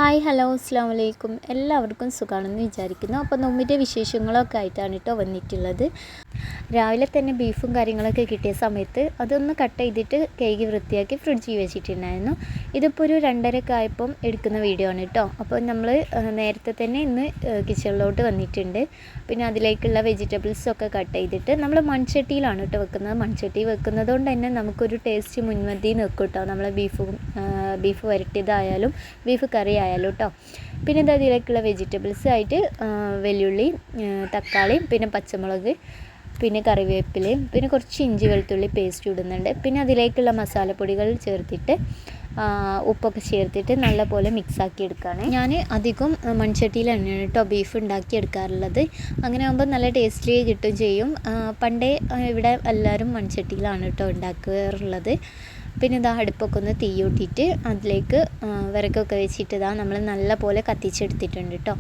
Hi hello അസ്സാം വലൈക്കും. എല്ലാവർക്കും സുഖമാണെന്ന് വിചാരിക്കുന്നു. അപ്പോൾ നോമ്പിൻ്റെ വിശേഷങ്ങളൊക്കെ ആയിട്ടാണ് കേട്ടോ വന്നിട്ടുള്ളത്. രാവിലെ തന്നെ ബീഫും കാര്യങ്ങളൊക്കെ കിട്ടിയ സമയത്ത് അതൊന്ന് കട്ട് ചെയ്തിട്ട് കഴുകി വൃത്തിയാക്കി ഫ്രിഡ്ജിൽ വെച്ചിട്ടുണ്ടായിരുന്നു. ഇതിപ്പോൾ ഒരു 2:30 ആയപ്പം എടുക്കുന്ന വീഡിയോ ആണ് കേട്ടോ. അപ്പോൾ നമ്മൾ നേരത്തെ തന്നെ ഇന്ന് കിച്ചണിലോട്ട് വന്നിട്ടുണ്ട്. പിന്നെ അതിലേക്കുള്ള വെജിറ്റബിൾസൊക്കെ കട്ട് ചെയ്തിട്ട് നമ്മൾ മൺചട്ടിയിലാണ് കേട്ടോ വെക്കുന്നത്. മൺചട്ടി വെക്കുന്നത് കൊണ്ട് തന്നെ നമുക്കൊരു ടേസ്റ്റ് മുൻപന്തി നിൽക്കും കേട്ടോ. നമ്മളെ ബീഫ് വരട്ടിയതായാലും ബീഫ് കറി ആയാലും കേട്ടോ. പിന്നെ ഇത് അതിലേക്കുള്ള വെജിറ്റബിൾസ് ആയിട്ട് വെള്ളുള്ളി, തക്കാളി, പിന്നെ പച്ചമുളക്, പിന്നെ കറിവേപ്പിലയും, പിന്നെ കുറച്ച് ഇഞ്ചി വെളുത്തുള്ളി പേസ്റ്റ് ഇടുന്നുണ്ട്. പിന്നെ അതിലേക്കുള്ള മസാലപ്പൊടികൾ ചേർത്തിട്ട് ഉപ്പൊക്കെ ചേർത്തിട്ട് നല്ലപോലെ മിക്സാക്കി എടുക്കുകയാണ്. ഞാൻ അധികം മൺചട്ടിയിൽ തന്നെയാണ് കേട്ടോ ബീഫ് ഉണ്ടാക്കി എടുക്കാറുള്ളത്. അങ്ങനെ ആകുമ്പോൾ നല്ല ടേസ്റ്റി കിട്ടും ചെയ്യും. പണ്ടേ ഇവിടെ എല്ലാവരും മൺചട്ടിയിലാണ് കേട്ടോ ഉണ്ടാക്കാറുള്ളത്. പിന്നെ ഇതാ അടുപ്പൊക്കെ ഒന്ന് തീ കൂട്ടിയിട്ട് അതിലേക്ക് വിറകൊക്കെ വെച്ചിട്ട് ഇതാ നമ്മൾ നല്ല പോലെ കത്തിച്ചെടുത്തിട്ടുണ്ട് കേട്ടോ.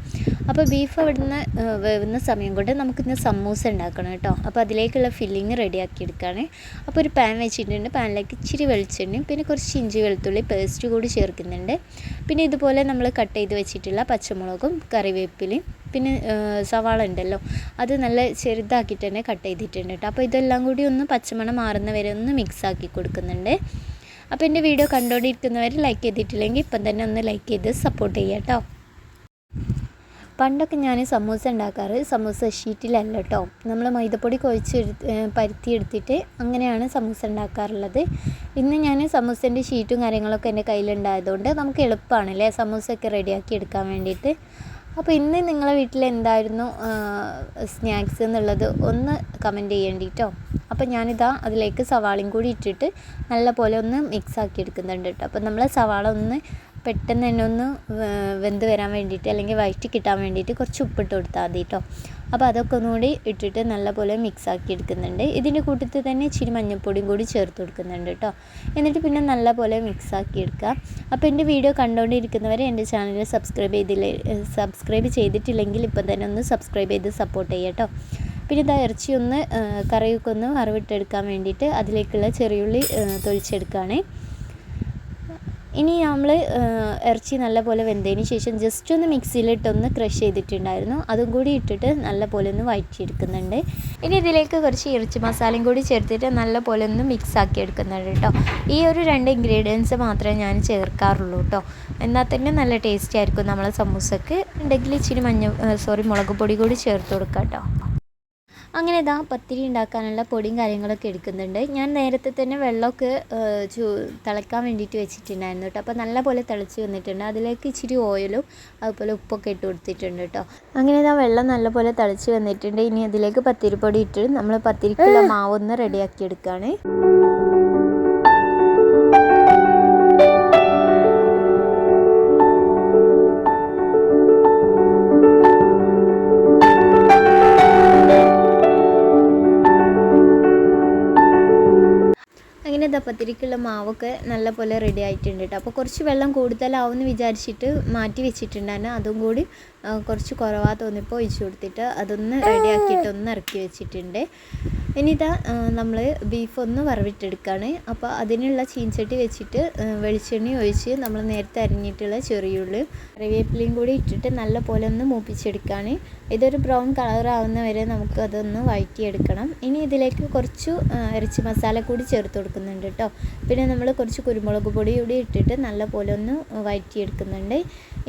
അപ്പോൾ ബീഫ് അവിടുന്ന് വേവുന്ന സമയം കൊണ്ട് നമുക്കിന്ന് സമൂസ ഉണ്ടാക്കണം കേട്ടോ. അപ്പോൾ അതിലേക്കുള്ള ഫില്ലിങ് റെഡിയാക്കി എടുക്കുകയാണ്. അപ്പോൾ ഒരു പാൻ വെച്ചിട്ടുണ്ട്. പാനിലേക്ക് ഇച്ചിരി വെളിച്ചെണ്ണയും പിന്നെ കുറച്ച് ഇഞ്ചി വെളുത്തുള്ളി പേസ്റ്റ് കൂടി ചേർക്കുന്നുണ്ട്. പിന്നെ ഇതുപോലെ നമ്മൾ കട്ട് ചെയ്ത് വെച്ചിട്ടുള്ള പച്ചമുളകും കറിവേപ്പിലയും പിന്നെ സവാള ഉണ്ടല്ലോ അത് നല്ല ചെറുതാക്കിയിട്ട് തന്നെ കട്ട് ചെയ്തിട്ടുണ്ട് കേട്ടോ. അപ്പോൾ ഇതെല്ലാം കൂടി ഒന്ന് പച്ചമണം മാറുന്ന വരെ ഒന്ന് മിക്സാക്കി കൊടുക്കുന്നുണ്ട്. അപ്പോൾ എൻ്റെ വീഡിയോ കണ്ടുകൊണ്ടിരിക്കുന്നവർ ലൈക്ക് ചെയ്തിട്ടില്ലെങ്കിൽ ഇപ്പം തന്നെ ഒന്ന് ലൈക്ക് ചെയ്ത് സപ്പോർട്ട് ചെയ്യുക കേട്ടോ. പണ്ടൊക്കെ ഞാൻ സമൂസ ഉണ്ടാക്കാറ് സമൂസ ഷീറ്റിലല്ല കേട്ടോ. നമ്മൾ മൈദപ്പൊടി പരുത്തിയെടുത്തിട്ട് അങ്ങനെയാണ് സമൂസ ഉണ്ടാക്കാറുള്ളത്. ഇന്ന് ഞാൻ സമൂസേൻ്റെ ഷീറ്റും കാര്യങ്ങളൊക്കെ എൻ്റെ കയ്യിലുണ്ടായതുകൊണ്ട് നമുക്ക് എളുപ്പമാണല്ലേ സമൂസയൊക്കെ റെഡിയാക്കി എടുക്കാൻ വേണ്ടിയിട്ട്. അപ്പോൾ ഇന്ന് നിങ്ങളെ വീട്ടിൽ എന്തായിരുന്നു സ്നാക്സ് എന്നുള്ളത് ഒന്ന് കമൻറ്റ് ചെയ്യേണ്ടി കേട്ടോ. അപ്പോൾ ഞാനിതാ അതിലേക്ക് സവാളയും കൂടി ഇട്ടിട്ട് നല്ല പോലെ ഒന്ന് മിക്സാക്കി എടുക്കുന്നുണ്ട് കേട്ടോ. അപ്പോൾ നമ്മൾ സവാള ഒന്ന് പെട്ടെന്ന് തന്നെ ഒന്ന് വെന്ത് വരാൻ വേണ്ടിയിട്ട് അല്ലെങ്കിൽ വഴറ്റി കിട്ടാൻ വേണ്ടിയിട്ട് കുറച്ച് ഉപ്പിട്ട് കൊടുത്താൽ മതി കേട്ടോ. അപ്പോൾ അതൊക്കെ ഒന്നുകൂടി ഇട്ടിട്ട് നല്ലപോലെ മിക്സാക്കി എടുക്കുന്നുണ്ട്. ഇതിൻ്റെ കൂട്ടത്തിൽ തന്നെ ഇച്ചിരി മഞ്ഞൾപ്പൊടിയും കൂടി ചേർത്ത് കൊടുക്കുന്നുണ്ട് കേട്ടോ. എന്നിട്ട് പിന്നെ നല്ലപോലെ മിക്സാക്കി എടുക്കുക. അപ്പോൾ എൻ്റെ വീഡിയോ കണ്ടുകൊണ്ടിരിക്കുന്നവരെ എൻ്റെ ചാനൽ സബ്സ്ക്രൈബ് ചെയ്തിട്ടില്ലെങ്കിൽ ഇപ്പം തന്നെ ഒന്ന് സബ്സ്ക്രൈബ് ചെയ്ത് സപ്പോർട്ട് ചെയ്യുക കേട്ടോ. പിന്നെ ഇതാ ഇറച്ചി ഒന്ന് കറിയൊക്കെ ഒന്ന് വറവിട്ടെടുക്കാൻ വേണ്ടിയിട്ട് അതിലേക്കുള്ള ചെറിയുള്ളി തൊലിച്ചെടുക്കുകയാണ്. ഇനി നമ്മൾ ഇറച്ചി നല്ലപോലെ വെന്തതിന് ശേഷം ജസ്റ്റ് ഒന്ന് മിക്സിയിലിട്ടൊന്ന് ക്രഷ് ചെയ്തിട്ടുണ്ടായിരുന്നു. അതും കൂടി ഇട്ടിട്ട് നല്ലപോലെ ഒന്ന് വഴറ്റിയെടുക്കുന്നുണ്ട്. ഇനി ഇതിലേക്ക് കുറച്ച് ഇറച്ചി മസാലയും കൂടി ചേർത്തിട്ട് നല്ലപോലെ ഒന്ന് മിക്സ് ആക്കി എടുക്കുന്നുണ്ട് കേട്ടോ. ഈ ഒരു 2 ഇൻഗ്രീഡിയൻസ് മാത്രമേ ഞാൻ ചേർക്കാറുള്ളൂ കേട്ടോ. എന്നാൽ തന്നെ നല്ല ടേസ്റ്റി ആയിരിക്കും നമ്മളെ സമൂസക്ക്. ഉണ്ടെങ്കിൽ ഇച്ചിരി മുളക് പൊടി കൂടി ചേർത്ത് കൊടുക്കാം കേട്ടോ. അങ്ങനെ ഇതാ പത്തിരി ഉണ്ടാക്കാനുള്ള പൊടിയും കാര്യങ്ങളൊക്കെ എടുക്കുന്നുണ്ട്. ഞാൻ നേരത്തെ തന്നെ വെള്ളമൊക്കെ തിളക്കാൻ വേണ്ടിയിട്ട് വെച്ചിട്ടുണ്ടായിരുന്നു കേട്ടോ. അപ്പോൾ നല്ലപോലെ തിളച്ച് വന്നിട്ടുണ്ട്. അതിലേക്ക് ഇച്ചിരി ഓയിലും അതുപോലെ ഉപ്പൊക്കെ ഇട്ട് കൊടുത്തിട്ടുണ്ട് കേട്ടോ. അങ്ങനെ ഇതാ വെള്ളം നല്ലപോലെ തിളച്ച് വന്നിട്ടുണ്ട്. ഇനി അതിലേക്ക് പത്തിരിപ്പൊടി ഇട്ട് നമ്മൾ പത്തിരിക്കുള്ള മാവൊന്ന് റെഡിയാക്കി എടുക്കുകയാണ്. അങ്ങനെ പത്തിരിക്കുള്ള മാവൊക്കെ നല്ലപോലെ റെഡി ആയിട്ടുണ്ട് കേട്ടോ. അപ്പോൾ കുറച്ച് വെള്ളം കൂടുതലാവുമെന്ന് വിചാരിച്ചിട്ട് മാറ്റി വെച്ചിട്ടുണ്ടായിരുന്നു. അതും കൂടി കുറച്ച് കുറവാ തോന്നിയപ്പോൾ ഒഴിച്ച് കൊടുത്തിട്ട് അതൊന്ന് റെഡിയാക്കിയിട്ട് ഒന്ന് ഇറക്കി വെച്ചിട്ടുണ്ട്. ഇനി ഇതാ നമ്മൾ ബീഫ് ഒന്ന് വറവിട്ടെടുക്കുകയാണ്. അപ്പോൾ അതിനുള്ള ചീൻചട്ടി വെച്ചിട്ട് വെളിച്ചെണ്ണ ഒഴിച്ച് നമ്മൾ നേരത്തെ അരിഞ്ഞിട്ടുള്ള ചെറിയുള്ളിയും കറിവേപ്പിലയും കൂടി ഇട്ടിട്ട് നല്ല പോലെ ഒന്ന് മൂപ്പിച്ചെടുക്കുകയാണ്. ഇതൊരു ബ്രൗൺ കളർ ആവുന്ന വരെ നമുക്ക് അതൊന്ന് വഴറ്റിയെടുക്കണം. ഇനി ഇതിലേക്ക് കുറച്ച് ഇറച്ചി മസാല കൂടി ചേർത്ത് കൊടുക്കുന്നുണ്ട് കേട്ടോ. പിന്നെ നമ്മൾ കുറച്ച് കുരുമുളക് പൊടി കൂടി ഇട്ടിട്ട് നല്ല പോലെ ഒന്ന് വഴറ്റിയെടുക്കുന്നുണ്ട്.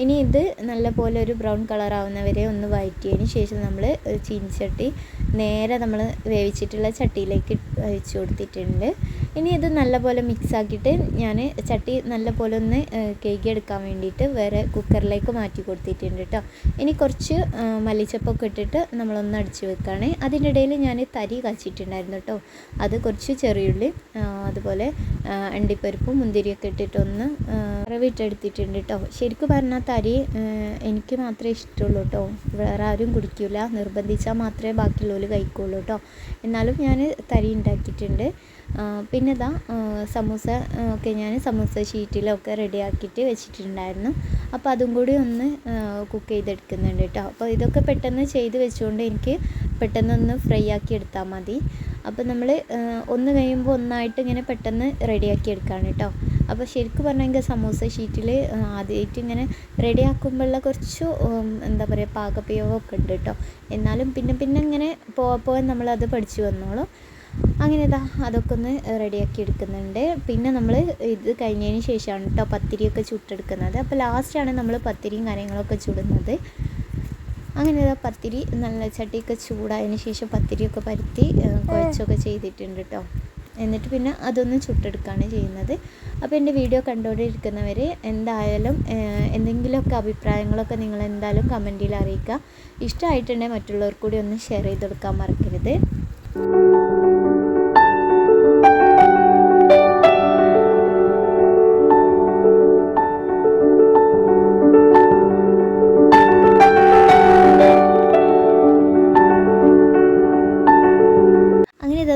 ഇനി ഇത് നല്ല പോലെ ഒരു ബ്രൗൺ കളർ ആവുന്ന വരെ ഒന്ന് വഴറ്റിയതിന് ശേഷം നമ്മൾ ചീൻചട്ടി നേരെ നമ്മൾ വേവിച്ചിട്ടുള്ള ചട്ടിയിലേക്ക് ഒഴിച്ച് കൊടുത്തിട്ടുണ്ട്. ഇനി ഇത് നല്ലപോലെ മിക്സാക്കിയിട്ട് ഞാൻ ചട്ടി നല്ലപോലെ ഒന്ന് കഴുകിയെടുക്കാൻ വേണ്ടിയിട്ട് വേറെ കുക്കറിലേക്ക് മാറ്റി കൊടുത്തിട്ടുണ്ട് കേട്ടോ. ഇനി കുറച്ച് മല്ലിച്ചപ്പൊക്കെ ഇട്ടിട്ട് നമ്മളൊന്ന് അടിച്ച് വെക്കുകയാണ്. അതിൻ്റെ ഇടയിൽ ഞാൻ തരി കാച്ചിട്ടുണ്ടായിരുന്നു കേട്ടോ. അത് കുറച്ച് ചെറിയുള്ളി അതുപോലെ അണ്ടിപ്പരിപ്പും മുന്തിരിയൊക്കെ ഇട്ടിട്ടൊന്ന് വറവിട്ടെടുത്തിട്ടുണ്ട് കേട്ടോ. ശരിക്കും പറഞ്ഞാൽ തരി എനിക്ക് മാത്രമേ ഇഷ്ടമുള്ളൂ കേട്ടോ. വേറെ ആരും കുടിക്കില്ല. നിർബന്ധിച്ചാൽ മാത്രമേ ബാക്കിയുള്ളവർ കഴിക്കുള്ളൂ കേട്ടോ. എന്നാലും ഞാൻ തരി ഉണ്ടാക്കിയിട്ടുണ്ട്. പിന്നെ ഇതാ സമൂസ ഒക്കെ ഞാൻ സമൂസ ഷീറ്റിലൊക്കെ റെഡിയാക്കിയിട്ട് വെച്ചിട്ടുണ്ടായിരുന്നു. അപ്പോൾ അതും കൂടി ഒന്ന് കുക്ക് ചെയ്തെടുക്കുന്നുണ്ട് കേട്ടോ. അപ്പോൾ ഇതൊക്കെ പെട്ടെന്ന് ചെയ്ത് വെച്ചുകൊണ്ട് എനിക്ക് പെട്ടെന്നൊന്ന് ഫ്രൈ ആക്കി എടുത്താൽ മതി. അപ്പോൾ നമ്മൾ ഒന്ന് കഴിയുമ്പോൾ ഒന്നായിട്ട് ഇങ്ങനെ പെട്ടെന്ന് റെഡിയാക്കി എടുക്കുകയാണ് കേട്ടോ. അപ്പോൾ ശരിക്കും പറഞ്ഞെങ്കിൽ സമൂസ ഷീറ്റിൽ ആദ്യമായിട്ട് ഇങ്ങനെ റെഡിയാക്കുമ്പോഴുള്ള കുറച്ച് എന്താ പറയുക പാകപ്പിഴവൊക്കെ ഉണ്ട് കേട്ടോ. എന്നാലും പിന്നെ ഇങ്ങനെ പോകാൻ നമ്മളത് പഠിച്ചു വന്നോളും. അങ്ങനെ ഇതാ അതൊക്കെ ഒന്ന് റെഡിയാക്കി എടുക്കുന്നുണ്ട്. പിന്നെ നമ്മൾ ഇത് കഴിഞ്ഞതിന് ശേഷമാണ് കേട്ടോ പത്തിരിയൊക്കെ ചുട്ടെടുക്കുന്നത്. അപ്പോൾ ലാസ്റ്റാണ് നമ്മൾ പത്തിരിയും കാര്യങ്ങളൊക്കെ ചുടുന്നത്. അങ്ങനെ ഇതാ പത്തിരി നല്ല ചട്ടിയൊക്കെ ചൂടായതിന് ശേഷം പത്തിരിയൊക്കെ പരത്തി കുഴച്ചൊക്കെ ചെയ്തിട്ടുണ്ട് കേട്ടോ. എന്നിട്ട് പിന്നെ അതൊന്ന് ചുട്ടെടുക്കുകയാണ് ചെയ്യുന്നത്. അപ്പോൾ എൻ്റെ വീഡിയോ കണ്ടുകൊണ്ടിരിക്കുന്നവർ എന്തായാലും എന്തെങ്കിലുമൊക്കെ അഭിപ്രായങ്ങളൊക്കെ നിങ്ങൾ എന്തായാലും കമൻറ്റിൽ അറിയിക്കുക. ഇഷ്ടമായിട്ടുണ്ടെങ്കിൽ മറ്റുള്ളവർക്ക് കൂടി ഒന്ന് ഷെയർ ചെയ്ത് കൊടുക്കാൻ മറക്കരുത്.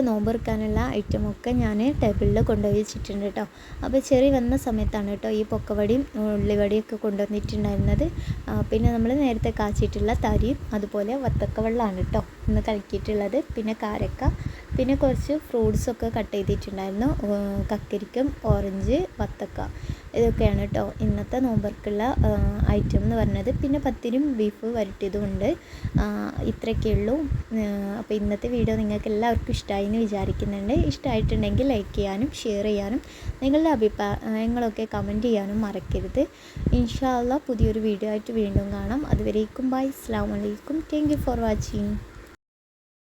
നോമ്പെറുക്കാനുള്ള ഐറ്റമൊക്കെ ഞാൻ ടേബിളിൽ കൊണ്ടുപോയി വെച്ചിട്ടുണ്ട് കേട്ടോ. അപ്പോൾ ചെറി വന്ന സമയത്താണ് കേട്ടോ ഈ പൊക്കവടിയും ഉള്ളിവടിയൊക്കെ കൊണ്ടുവന്നിട്ടുണ്ടായിരുന്നത്. പിന്നെ നമ്മൾ നേരത്തെ കാച്ചിട്ടുള്ള തരിയും അതുപോലെ വത്തക്ക വെള്ളമാണ് കേട്ടോ ഇന്ന് കലക്കിയിട്ടുള്ളത്. പിന്നെ കാരക്ക, പിന്നെ കുറച്ച് ഫ്രൂട്ട്സൊക്കെ കട്ട് ചെയ്തിട്ടുണ്ടായിരുന്നു. കക്കരിക്കും ഓറഞ്ച് വത്തക്ക ഇതൊക്കെയാണ് കേട്ടോ ഇന്നത്തെ നോമ്പർക്കുള്ള ഐറ്റം എന്ന് പറഞ്ഞത്. പിന്നെ പത്തിരിയും ബീഫ് വരട്ടിയതുമുണ്ട്. ഇത്രയൊക്കെയുള്ളൂ. അപ്പോൾ ഇന്നത്തെ വീഡിയോ നിങ്ങൾക്ക് എല്ലാവർക്കും ഇഷ്ടമായി എന്ന് വിചാരിക്കുന്നുണ്ട്. ഇഷ്ടമായിട്ടുണ്ടെങ്കിൽ ലൈക്ക് ചെയ്യാനും ഷെയർ ചെയ്യാനും നിങ്ങളുടെ അഭിപ്രായങ്ങളൊക്കെ കമൻറ്റ് ചെയ്യാനും മറക്കരുത്. ഇൻഷാ അല്ലാഹ് പുതിയൊരു വീഡിയോ ആയിട്ട് വീണ്ടും കാണാം. അതുവരേക്കും ബൈ. അസ്സലാമു അലൈക്കും. Thank you for watching.